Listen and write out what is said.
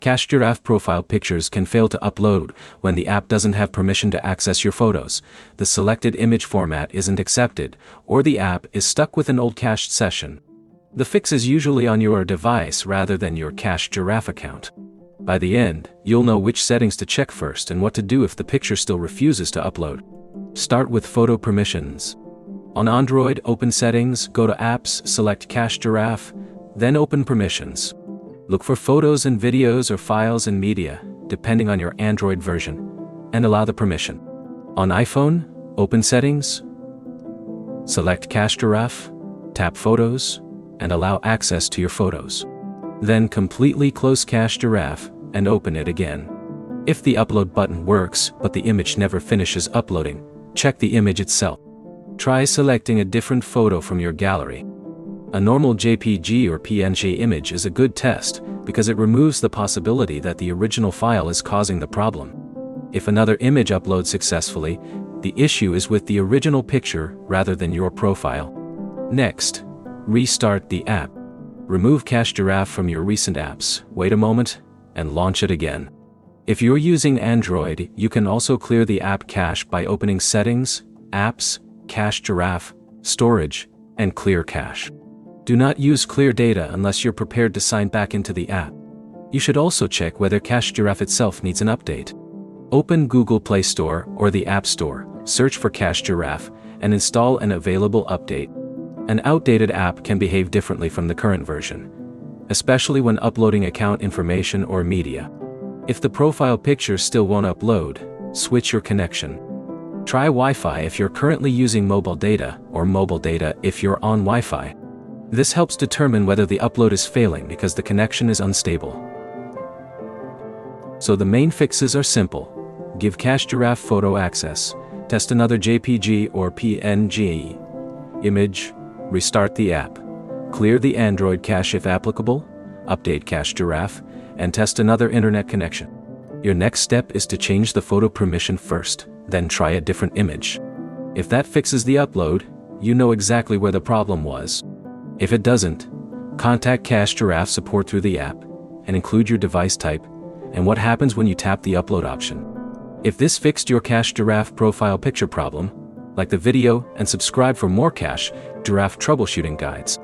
Cache Giraffe profile pictures can fail to upload when the app doesn't have permission to access your photos, the selected image format isn't accepted, or the app is stuck with an old cached session. The fix is usually on your device rather than your Cache Giraffe account. By the end, you'll know which settings to check first and what to do if the picture still refuses to upload. Start with photo permissions. On Android, open Settings, go to Apps, select Cache Giraffe, then open Permissions. Look for photos and videos or files and media, depending on your Android version, and allow the permission. On iPhone, open Settings, select Cache Giraffe, tap Photos, and allow access to your photos. Then completely close Cache Giraffe and open it again. If the upload button works but the image never finishes uploading, check the image itself. Try selecting a different photo from your gallery. A normal JPG or PNG image is a good test because it removes the possibility that the original file is causing the problem. If another image uploads successfully, the issue is with the original picture rather than your profile. Next, restart the app. Remove Cache Giraffe from your recent apps, wait a moment, and launch it again. If you're using Android, you can also clear the app cache by opening Settings, Apps, Cache Giraffe, Storage, and Clear Cache. Do not use clear data unless you're prepared to sign back into the app. You should also check whether Cache Giraffe itself needs an update. Open Google Play Store or the App Store, search for Cache Giraffe, and install an available update. An outdated app can behave differently from the current version, especially when uploading account information or media. If the profile picture still won't upload, switch your connection. Try Wi-Fi if you're currently using mobile data, or mobile data if you're on Wi-Fi. This helps determine whether the upload is failing because the connection is unstable. So the main fixes are simple. Give Cache Giraffe photo access, test another JPG or PNG image, restart the app, clear the Android cache if applicable, update Cache Giraffe, and test another internet connection. Your next step is to change the photo permission first, then try a different image. If that fixes the upload, you know exactly where the problem was. If it doesn't, contact Cache Giraffe support through the app, and include your device type, and what happens when you tap the upload option. If this fixed your Cache Giraffe profile picture problem, like the video and subscribe for more Cache Giraffe troubleshooting guides.